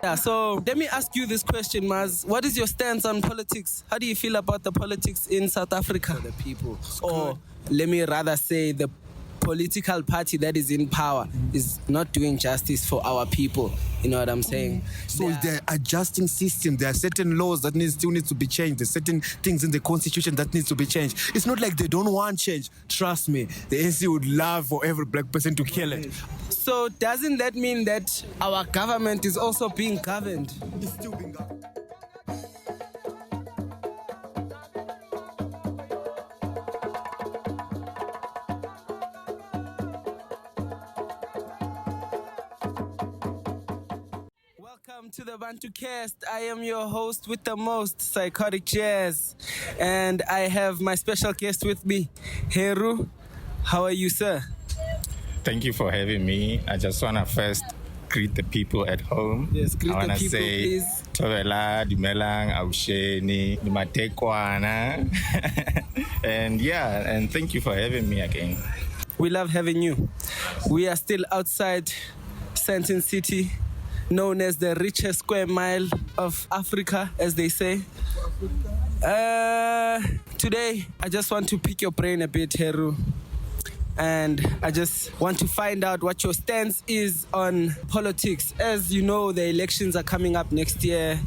Yeah, so let me ask you this question, Maz. What is your stance on politics? How do you feel about the politics in South Africa? For the people. Or let me rather say the political party that is in power is not doing justice for our people. You know what I'm saying? So they're adjusting system. There are certain laws that still need to be changed. There's certain things in the constitution that needs to be changed. It's not like they don't want change. Trust me, the ANC would love for every black person to kill it. So doesn't that mean that our government is also being governed? It's still being governed. Welcome to the Bantu cast. I am your host with the most, CYCOTIC, and I have my special guest with me, HERU. How are you, sir? Thank you for having me. I just want to first greet the people at home. Yes, greet I want the to people, say, please. Tobela, Dumelang, Ausheni, Dumatekwana. And thank you for having me again. We love having you. We are still outside Sandton City, known as the richest square mile of Africa, as they say. Today, I just want to pick your brain a bit, HERU. And I just want to find out what your stance is on politics. As you know, the elections are coming up next year.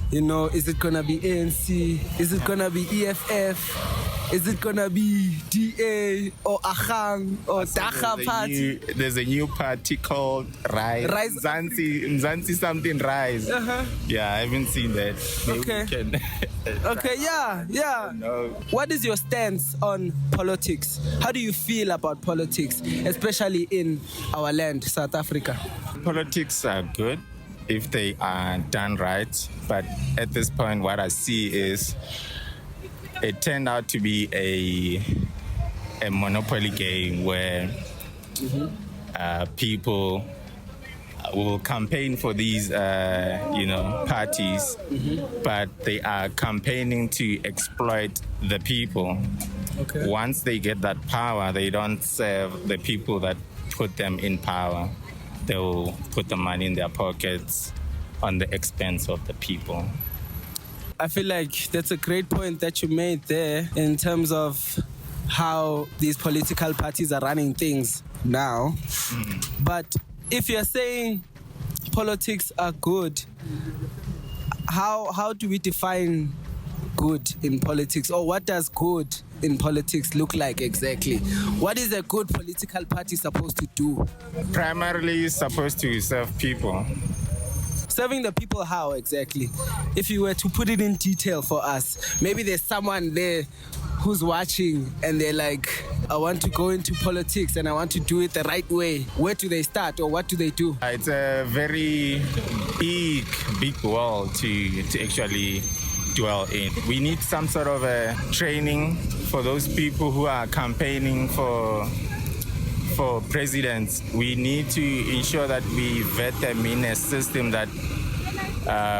You know, is it gonna be ANC? Is it gonna be EFF? Is it gonna be DA or Ahang or Dacha Party? There's a new party called Rise. Mzansi something Rise. Yeah, I haven't seen that. Maybe Okay. we can Okay, yeah. No. What is your stance on politics? How do you feel about politics, especially in our land, South Africa? Politics are good if they are done right, but at this point what I see is it turned out to be a monopoly game where people will campaign for these parties, but they are campaigning to exploit the people. Okay. Once they get that power, they don't serve the people that put them in power. They will put the money in their pockets on the expense of the people. I feel like that's a great point that you made there in terms of how these political parties are running things now. But if you're saying politics are good, how do we define good in politics? Or what does good in politics look like exactly? What is a good political party supposed to do? Primarily supposed to serve people. Serving the people how exactly? If you were to put it in detail for us, maybe there's someone there who's watching and they're like, I want to go into politics and I want to do it the right way. Where do they start or what do they do? It's a very big world to actually dwell in. We need some sort of a training for those people who are campaigning for presidents. We need to ensure that we vet them in a system that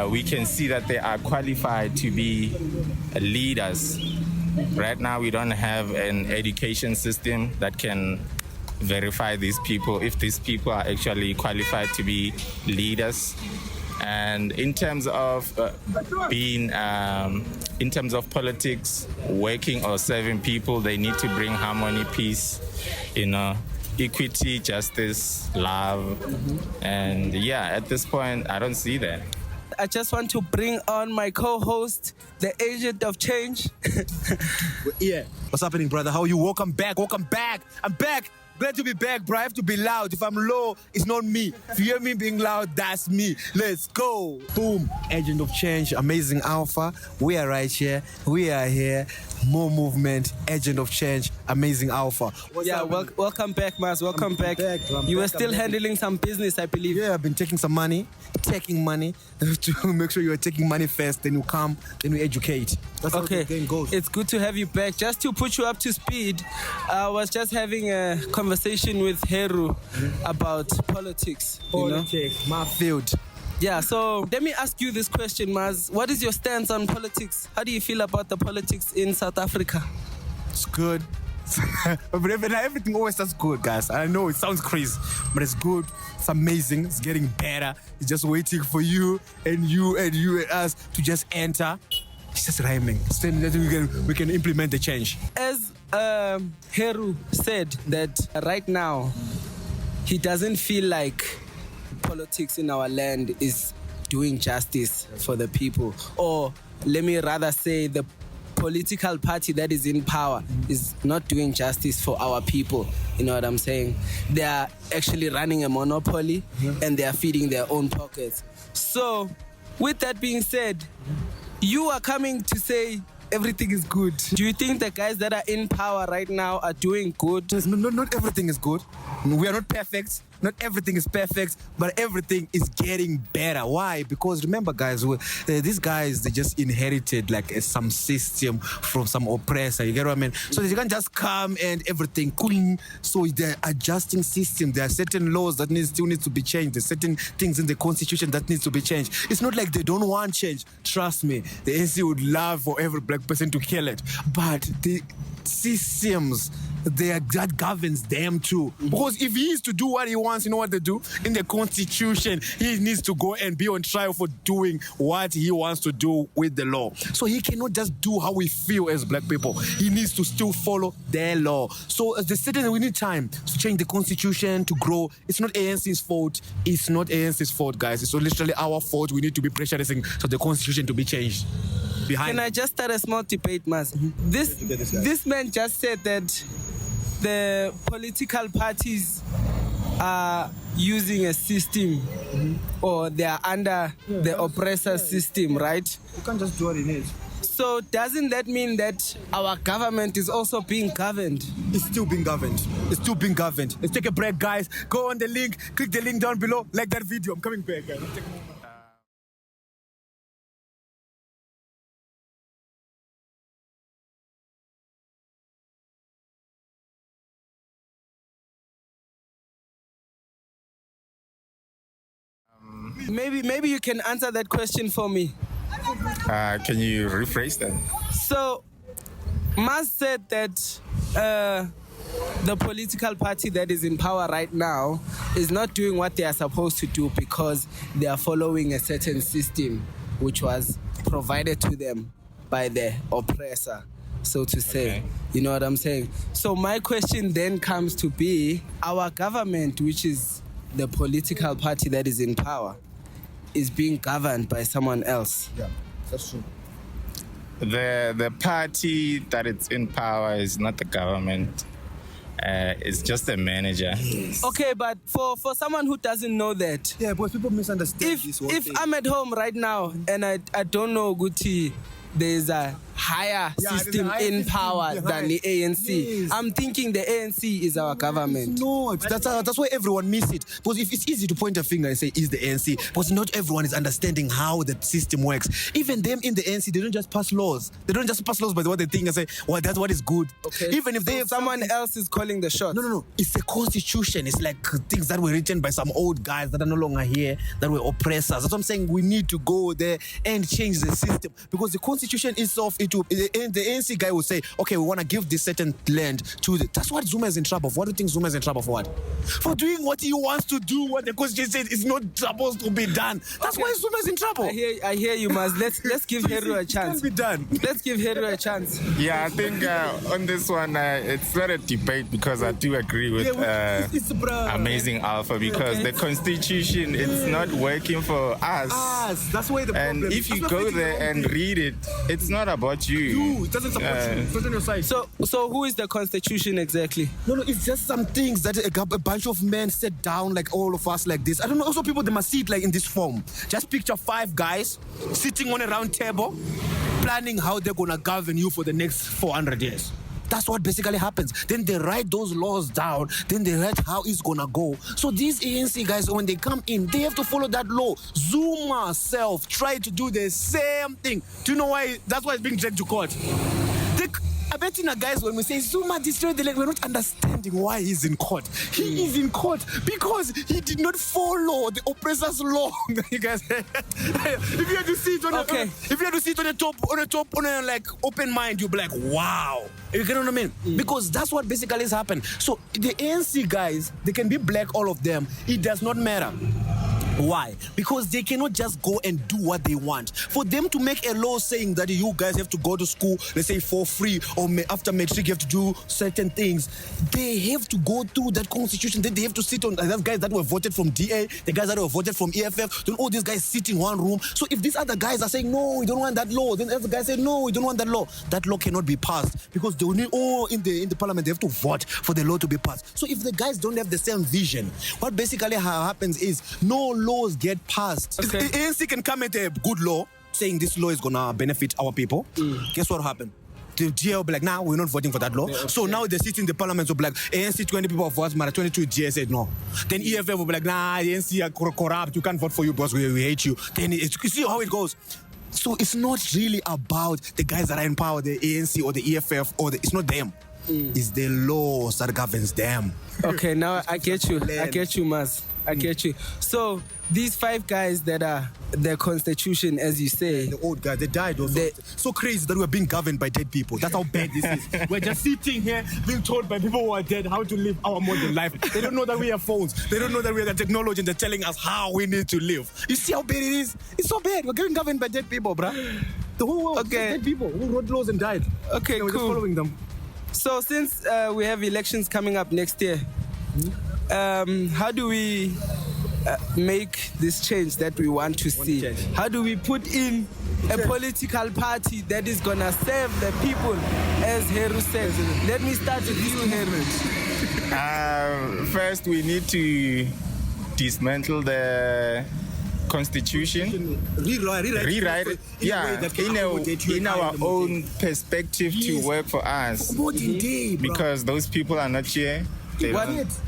we can see that they are qualified to be leaders. Right now, we don't have an education system that can verify these people, if these people are actually qualified to be leaders. And in terms of in terms of politics, working or serving people, they need to bring harmony, peace, equity, justice, love. And at this point, I don't see that. I just want to bring on my co-host, the agent of change. Yeah. What's happening, brother? How are you? Welcome back. I'm back. Glad to be back, bro. I have to be loud. If I'm low, it's not me. If you hear me being loud, that's me. Let's go. Boom. Agent of change, amazing alpha. We are right here. We are here. More movement, agent of change, amazing alpha. Welcome back, Maz. Welcome back. You were still handling some business, I believe. Yeah, I've been taking money to make sure you are taking money first, then you come, then we educate. That's how the game goes. It's good to have you back. Just to put you up to speed, I was just having a conversation with HERU about politics. Politics, my field. Yeah, so let me ask you this question, Maz. What is your stance on politics? How do you feel about the politics in South Africa? It's good. But everything always starts good, guys. I know it sounds crazy, but it's good. It's amazing. It's getting better. It's just waiting for you and us to just enter. It's just rhyming. So that we can implement the change. As HERU said that right now he doesn't feel like politics in our land is doing justice for the people, or let me rather say the political party that is in power is not doing justice for our people. You know what I'm saying? They are actually running a monopoly and they are feeding their own pockets. So with that being said, you are coming to say everything is good. Do you think the guys that are in power right now are doing good? Not everything is good. We are not perfect. Not everything is perfect, but everything is getting better. Why? Because remember, guys, these guys, they just inherited like some system from some oppressor. You get what I mean? So they can't just come and everything clean. So they're adjusting system. There are certain laws that still need to be changed. There's certain things in the constitution that needs to be changed. It's not like they don't want change. Trust me, the ANC would love for every black person to kill it. But the systems, that governs them too. Because if he is to do what he wants, you know what they do? In the constitution, he needs to go and be on trial for doing what he wants to do with the law. So he cannot just do how we feel as black people. He needs to still follow their law. So as the citizen, we need time to change the constitution, to grow. It's not ANC's fault. It's not ANC's fault, guys. It's literally our fault. We need to be pressurizing for the constitution to be changed. Can I just start a small debate, Mas? This man just said that the political parties are using a system, or they are under the oppressor system, right? You can't just do what it is. So doesn't that mean that our government is also being governed? It's still being governed. It's still being governed. Let's take a break, guys. Go on the link. Click the link down below. Like that video. I'm coming back, guys. Let's take a moment. Maybe you can answer that question for me. Can you rephrase that? So, Mas said that the political party that is in power right now is not doing what they are supposed to do because they are following a certain system which was provided to them by the oppressor, so to say. Okay. You know what I'm saying? So my question then comes to be, our government, which is the political party that is in power, is being governed by someone else. Yeah, that's true. The party that is in power is not the government. It's just a manager. Yes. Okay, but for someone who doesn't know that, Yeah, but people misunderstand this. if I'm at home right now and I don't know Guti, there's a higher system in power than the ANC. Yes. I'm thinking the ANC is our government. No, that's why everyone miss it. Because if it's easy to point a finger and say, is the ANC? Because not everyone is understanding how the system works. Even them in the ANC, they don't just pass laws. They don't just pass laws by what they think and say, well, that's what is good. Okay. Even if they have someone else is calling the shots. No. It's a constitution. It's like things that were written by some old guys that are no longer here, that were oppressors. That's what I'm saying. We need to go there and change the system. Because the constitution itself, the ANC guy will say, okay, we want to give this certain land to the... That's what Zuma is in trouble for. What do you think Zuma is in trouble for? What? For doing what he wants to do, what the constitution says is not supposed to be done. That's why Zuma is in trouble. I hear you, Mas. Let's give HERU a chance. It can't be done. Let's give HERU a chance. Yeah, I think on this one, it's not a debate because I do agree with it's Amazing Alpha because the constitution is not working for us. That's why the And problem. if you That's go what there and read it, it's not about you. it doesn't support you. It's not on your side. So who is the constitution exactly? No, it's just some things that a bunch of men sit down, like all of us, like this. I don't know. Also, people, they must see it like in this form. Just picture 5 guys sitting on a round table, planning how they're gonna govern you for the next 400 years. That's what basically happens. Then they write those laws down. Then they write how it's gonna go. So these ANC guys, when they come in, they have to follow that law. Zuma self tried to do the same thing. Do you know why? That's why it's being dragged to court. I bet you guys, when we say Zuma destroyed the land, we're not understanding why he's in court. He is in court because he did not follow the oppressor's law. You guys, if you had to see it on if you had to see it on a like open mind, you'll be like, wow. You get what I mean? Because that's what basically has happened. So the ANC guys, they can be black, all of them. It does not matter. Why? Because they cannot just go and do what they want. For them to make a law saying that you guys have to go to school, let's say for free, or after matric you have to do certain things, they have to go through that constitution. Then they have to sit on those guys that were voted from DA, the guys that were voted from EFF. Then all these guys sit in one room. So if these other guys are saying no, we don't want that law, then the other guys say no, we don't want that law. That law cannot be passed because they need in the parliament they have to vote for the law to be passed. So if the guys don't have the same vision, what basically happens is no laws get passed. Okay. ANC can come at a good law saying this law is gonna benefit our people. Guess what happened? The GA will be like, nah, we're not voting for that law. Okay. So now they sit in the parliament will be like, ANC 20 people have voted, but 22 GA said no. Then EFF will be like, nah, ANC are corrupt, you can't vote for you because we hate you. Then you see how it goes. So it's not really about the guys that are in power, the ANC or the EFF, it's not them. It's the laws that governs them. Okay, now I get you. I get you, Maz. I get you. So these 5 guys that are the constitution, as you say, the old guys, they died also. So crazy that we're being governed by dead people. That's how bad this is. We're just sitting here being told by people who are dead how to live our modern life. They don't know that we have phones. They don't know that we have the technology and they're telling us how we need to live. You see how bad it is? It's so bad. We're getting governed by dead people, bruh. The whole world is dead people who wrote laws and died. Okay, we're cool. just following them. So since we have elections coming up next year, how do we make this change that we want to see? How do we put in a political party that is gonna serve the people, as HERU says? Let me start with you, HERU. First, we need to dismantle the constitution, rewrite it, in our own perspective to work for us. Because those people are not here.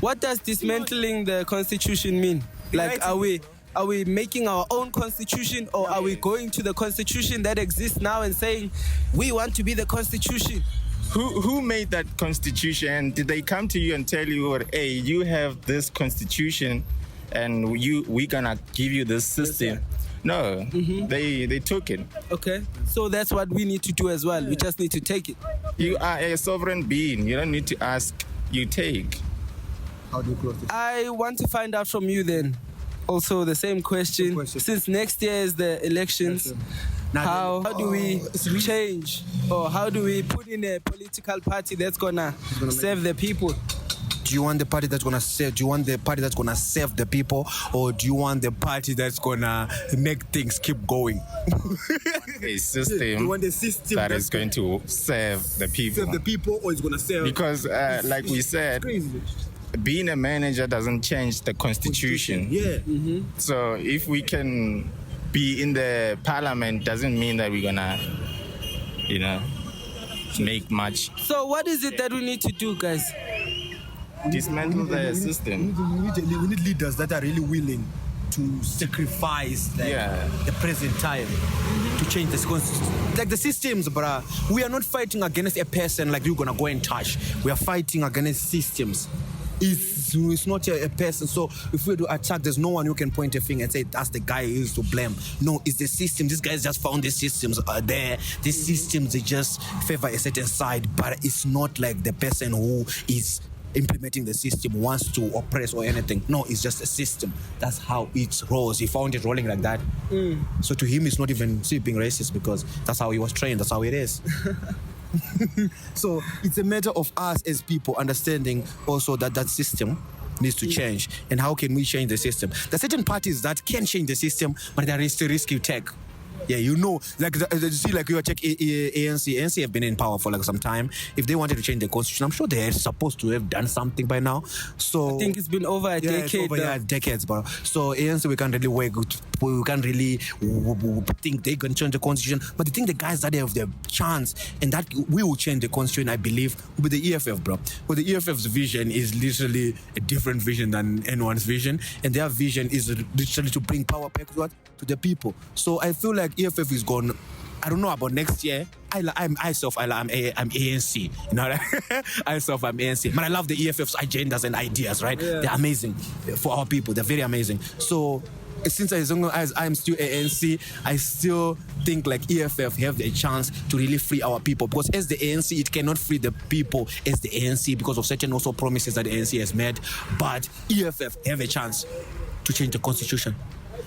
What does dismantling the constitution mean? Like, are we making our own constitution, or are we going to the constitution that exists now and saying we want to be the constitution? Who made that constitution? Did they come to you and tell you, hey, you have this constitution and we're gonna give you this system? No, they took it. Okay, so that's what we need to do as well. We just need to take it. You are a sovereign being. You don't need to ask, you take. How do you close this? I want to find out from you then, also the same question. Since next year is the elections, how do we change, or how do we put in a political party that's gonna serve the people? Do you want the party that's gonna serve? Do you want the party that's gonna serve the people, or do you want the party that's gonna make things keep going? A system, you want the system that is going to serve the people. Serve the people, or it's gonna serve? Because, like we said, being a manager doesn't change the constitution. Yeah. So if we can be in the parliament, doesn't mean that we're gonna, make much. So what is it that we need to do, guys? Dismantle the system. We need leaders that are really willing to sacrifice the present time to change the constitution. Like the systems, bruh. We are not fighting against a person like you're gonna go and touch. We are fighting against systems. It's not a person. So if we do attack, there's no one who can point a finger and say that's the guy who is to blame. No, it's the system. These guys just found these systems are there. These systems, they just favor a certain side, but it's not like the person who is implementing the system wants to oppress or anything. No, it's just a system. That's how it rolls. He found it rolling like that. So to him, it's not even being racist because that's how he was trained. That's how it is. So it's a matter of us as people understanding also that system needs to change. And how can we change the system? There are certain parties that can change the system, but there is the risk you take. Yeah, like you see, like you check ANC have been in power for like some time. If they wanted to change the constitution, I'm sure they're supposed to have done something by now. So I think it's been over a decade. Decades, bro. So ANC, we can't really work. We can't really think they can change the constitution. But I think the guys that have the chance and that we will change the constitution, I believe, will be the EFF, bro. But the EFF's vision is literally a different vision than anyone's vision, and their vision is literally to bring power back to the people. So I feel like EFF is gone. I don't know about next year. I'm ANC. You know, I'm ANC. But I love the EFF's agendas and ideas, right? Yeah. They're amazing for our people. They're very amazing. So since as long as I'm still ANC, I still think like EFF have the chance to really free our people, because as the ANC, it cannot free the people as the ANC because of certain also promises that the ANC has made. But EFF have a chance to change the constitution.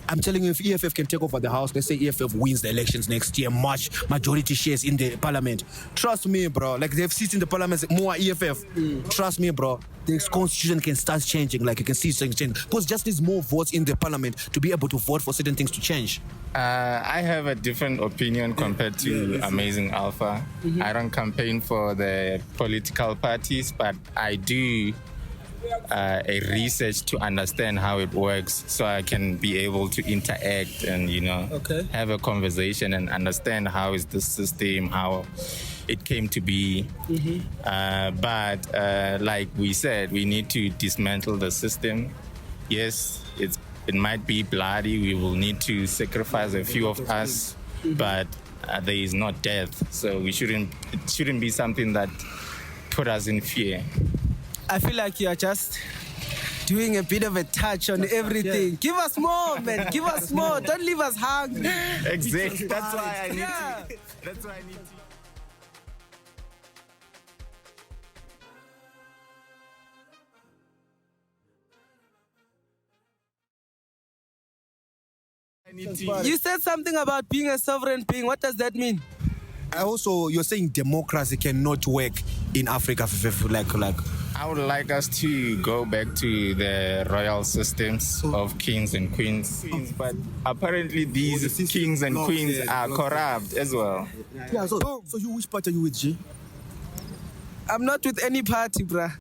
I'm telling you, if EFF can take over the house, let's say EFF wins the elections next year, majority shares in the parliament. Trust me, bro. Like they've seats in the parliament, more EFF. Trust me, bro. The constitution can start changing. Like you can see things change. Because just needs more votes in the parliament to be able to vote for certain things to change. I have a different opinion compared to Amazing Alpha. I don't campaign for the political parties, but I do a research to understand how it works, so I can be able to interact and have a conversation and understand how is the system, how it came to be. But like we said, we need to dismantle the system. Yes, it might be bloody. We will need to sacrifice a few of us, but there is not death, so it shouldn't be something that put us in fear. I feel like you're just doing a bit of a touch on everything. Give us more, man. Give us more. Don't leave us hungry. Exactly. That's why I need to. That's why I need to. You said something about being a sovereign being. What does that mean? You're saying democracy cannot work in Africa, like. I would like us to go back to the royal systems of kings and queens. But apparently these kings and queens are corrupt as well. Yeah, so you which party are you with, G? I'm not with any party, bruh.